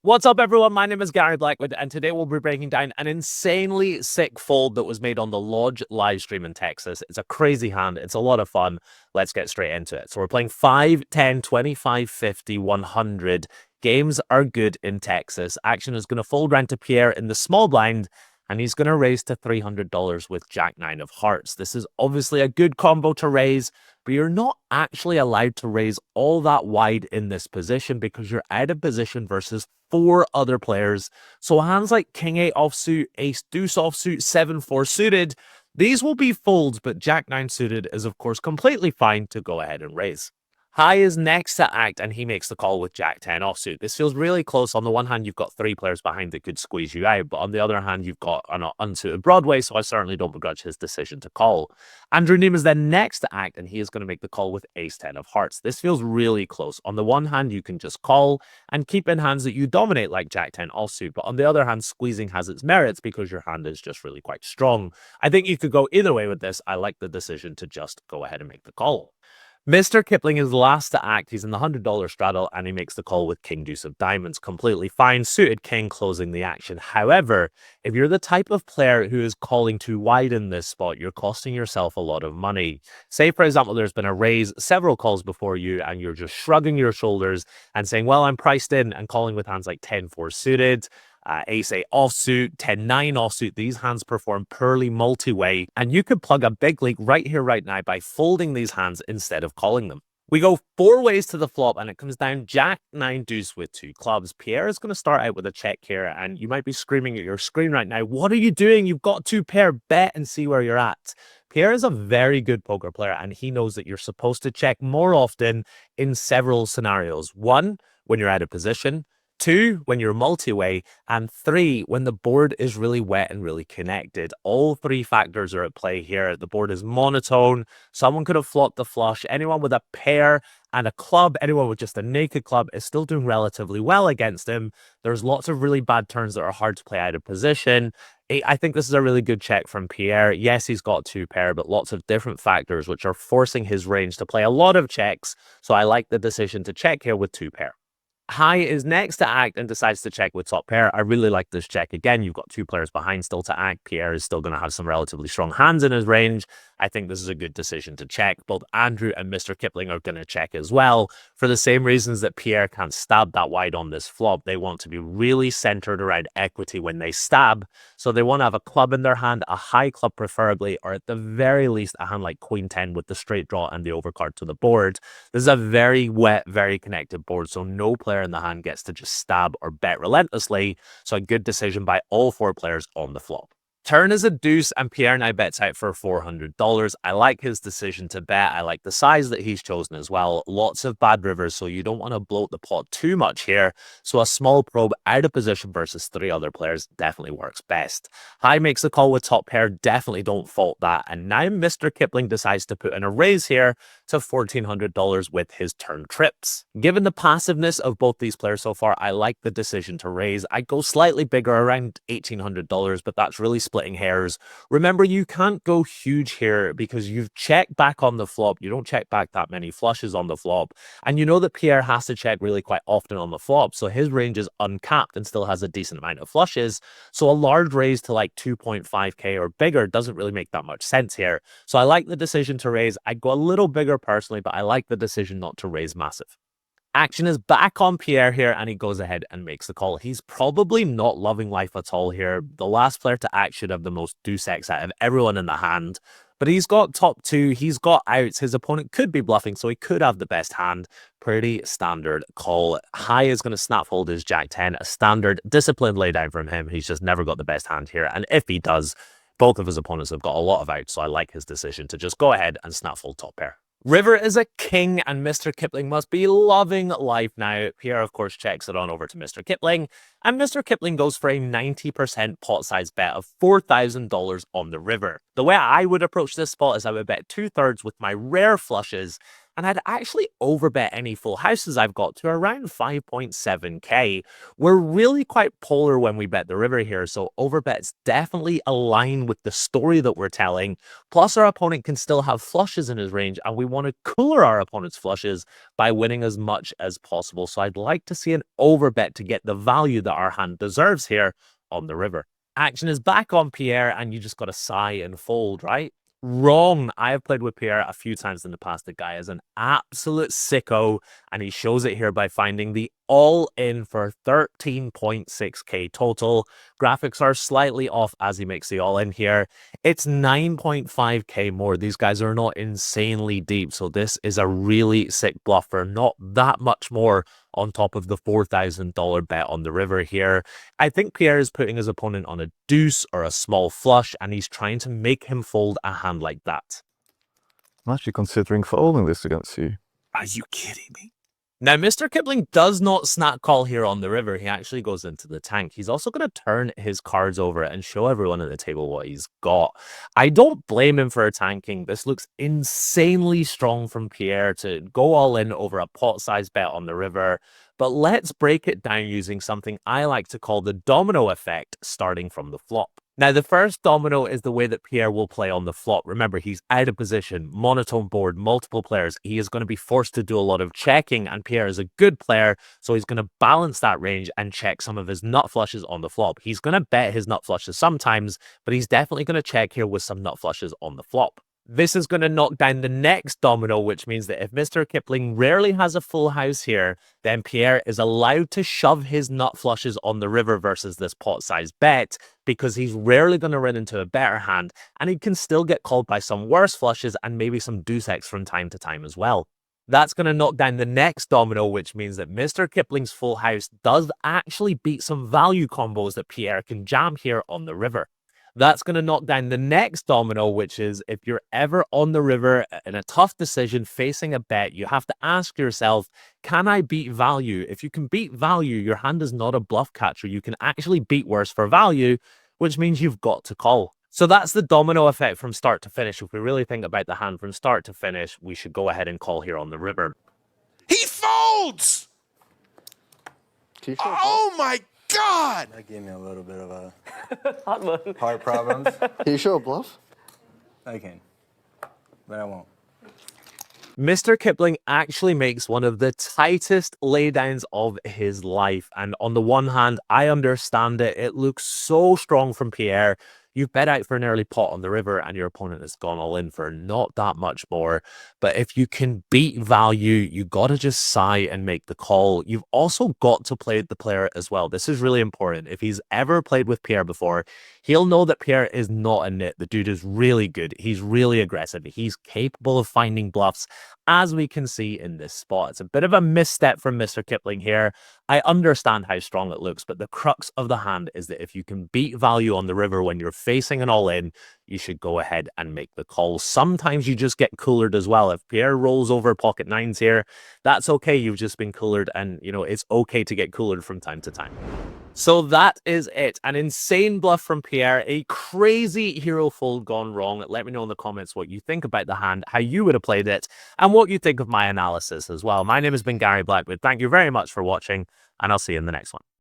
What's up, everyone? My name is Gary Blackwood, and today we'll be breaking down an insanely sick fold that was made on the Lodge live stream in Texas. It's a crazy hand. It's a lot of fun. Let's get straight into it. So we're playing 5, 10, 25, 50, 100. Games are good in Texas. Action is going to fold round to Pierre in the small blind, and he's going to raise to $300 with Jack-9 of hearts. This is obviously a good combo to raise, but you're not actually allowed to raise all that wide in this position because you're out of position versus 4 other players. So hands like King 8 offsuit, Ace Deuce offsuit, 7-4 suited, these will be folds, but Jack 9 suited is of course completely fine to go ahead and raise. High is next to act, and he makes the call with Jack 10 offsuit. This feels really close. On the one hand, you've got 3 players behind that could squeeze you out, but on the other hand, you've got an unsuited Broadway, so I certainly don't begrudge his decision to call. Andrew Neem is then next to act, and he is going to make the call with Ace 10 of hearts. This feels really close. On the one hand, you can just call and keep in hands that you dominate like Jack 10 offsuit, but on the other hand, squeezing has its merits because your hand is just really quite strong. I think you could go either way with this. I like the decision to just go ahead and make the call. Mr. Kipling is last to act. He's in the $100 straddle, and he makes the call with King Deuce of diamonds. Completely fine. Suited King closing the action. However, if you're the type of player who is calling too wide in this spot, you're costing yourself a lot of money. Say, for example, there's been a raise, several calls before you, and you're just shrugging your shoulders and saying, well, I'm priced in, and calling with hands like 10-4 suited, Ace 8 offsuit, 10-9 offsuit. These hands perform poorly multi-way, and you could plug a big leak right here, right now by folding these hands instead of calling them. We go 4 ways to the flop, and it comes down Jack 9 deuce with 2 clubs. Pierre is going to start out with a check here, and you might be screaming at your screen right now, what are you doing? You've got 2 pair, bet and see where you're at. Pierre is a very good poker player, and he knows that you're supposed to check more often in several scenarios. 1, when you're out of position. 2, when you're multi-way, and 3, when the board is really wet and really connected. All 3 factors are at play here. The board is monotone. Someone could have flopped the flush. Anyone with a pair and a club, anyone with just a naked club is still doing relatively well against him. There's lots of really bad turns that are hard to play out of position. I think this is a really good check from Pierre. Yes, he's got 2 pair, but lots of different factors which are forcing his range to play a lot of checks. So I like the decision to check here with 2 pair. High is next to act and decides to check with top pair. I really like this check. Again, you've got 2 players behind still to act. Pierre is still going to have some relatively strong hands in his range. I think this is a good decision to check. Both Andrew and Mr. Kipling are going to check as well for the same reasons that Pierre can't stab that wide on this flop. They want to be really centered around equity when they stab. So they want to have a club in their hand, a high club preferably, or at the very least a hand like Queen 10 with the straight draw and the overcard to the board. This is a very wet, very connected board, so no player in the hand gets to just stab or bet relentlessly. So a good decision by all 4 players on the flop. Turn is a deuce, and Pierre now bets out for $400. I like his decision to bet. I like the size that he's chosen as well. Lots of bad rivers, so you don't want to bloat the pot too much here. So a small probe out of position versus 3 other players definitely works best. High makes the call with top pair. Definitely don't fault that. And now Mr. Kipling decides to put in a raise here to $1,400 with his turn trips. Given the passiveness of both these players so far, I like the decision to raise. I'd go slightly bigger, around $1,800, but that's really splitting hairs. Remember, you can't go huge here because you've checked back on the flop. You don't check back that many flushes on the flop. And you know that Pierre has to check really quite often on the flop. So his range is uncapped and still has a decent amount of flushes. So a large raise to like 2.5k or bigger doesn't really make that much sense here. So I like the decision to raise. I'd go a little bigger personally, but I like the decision not to raise massive. Action is back on Pierre here, and he goes ahead and makes the call. He's probably not loving life at all here. The last player to act should have the most deuce X out of everyone in the hand, but he's got top 2. He's got outs. His opponent could be bluffing, so he could have the best hand. Pretty standard call. High is going to snap fold his Jack 10. A standard disciplined laydown from him. He's just never got the best hand here, and if he does, both of his opponents have got a lot of outs, so I like his decision to just go ahead and snap fold top pair. River is a king, and Mr. Kipling must be loving life now. Pierre, of course, checks it on over to Mr. Kipling, and Mr. Kipling goes for a 90% pot size bet of $4,000 on the river. The way I would approach this spot is I would bet 2/3 with my rare flushes, and I'd actually overbet any full houses I've got to around 5.7k. We're really quite polar when we bet the river here, so overbets definitely align with the story that we're telling. Plus, our opponent can still have flushes in his range, and we want to cooler our opponent's flushes by winning as much as possible. So I'd like to see an overbet to get the value that our hand deserves here on the river. Action is back on Pierre, and you just got to sigh and fold, right? Wrong. I have played with Pierre a few times in the past. The guy is an absolute sicko, and he shows it here by finding the all-in for 13.6k total. Graphics are slightly off as he makes the all-in here. It's 9.5k more. These guys are not insanely deep, so this is a really sick bluff for not that much more on top of the $4,000 bet on the river here. I think Pierre is putting his opponent on a deuce or a small flush, and he's trying to make him fold a hand like that. I'm actually considering folding this against you. Are you kidding me? Now, Mr. Kipling does not snap call here on the river. He actually goes into the tank. He's also going to turn his cards over and show everyone at the table what he's got. I don't blame him for tanking. This looks insanely strong from Pierre to go all in over a pot-sized bet on the river. But let's break it down using something I like to call the domino effect, starting from the flop. Now, the first domino is the way that Pierre will play on the flop. Remember, he's out of position, monotone board, multiple players. He is going to be forced to do a lot of checking, and Pierre is a good player, so he's going to balance that range and check some of his nut flushes on the flop. He's going to bet his nut flushes sometimes, but he's definitely going to check here with some nut flushes on the flop. This is going to knock down the next domino, which means that if Mr. Kipling rarely has a full house here, then Pierre is allowed to shove his nut flushes on the river versus this pot-sized bet, because he's rarely going to run into a better hand, and he can still get called by some worse flushes and maybe some deuce X from time to time as well. That's going to knock down the next domino, which means that Mr. Kipling's full house does actually beat some value combos that Pierre can jam here on the river. That's going to knock down the next domino, which is if you're ever on the river in a tough decision facing a bet, you have to ask yourself, can I beat value? If you can beat value, your hand is not a bluff catcher. You can actually beat worse for value, which means you've got to call. So that's the domino effect from start to finish. If we really think about the hand from start to finish, we should go ahead and call here on the river. He folds! Oh my God! That gave me a little bit of a Hot one. heart problems. Can you show a bluff? I can, but I won't. Mr. Kipling actually makes one of the tightest laydowns of his life. And on the one hand, I understand it. It looks so strong from Pierre. You've bet out for an early pot on the river and your opponent has gone all in for not that much more. But if you can beat value, you got to just sigh and make the call. You've also got to play the player as well. This is really important. If he's ever played with Pierre before, he'll know that Pierre is not a nit. The dude is really good. He's really aggressive. He's capable of finding bluffs, as we can see in this spot. It's a bit of a misstep from Mr. Kipling here. I understand how strong it looks, but the crux of the hand is that if you can beat value on the river when you're facing an all-in, you should go ahead and make the call. Sometimes you just get coolered as well. If Pierre rolls over pocket nines here, that's okay. You've just been coolered, and it's okay to get coolered from time to time. So that is it. An insane bluff from Pierre, a crazy hero fold gone wrong. Let me know in the comments what you think about the hand, how you would have played it, and what you think of my analysis as well. My name has been Gary Blackwood. Thank you very much for watching, and I'll see you in the next one.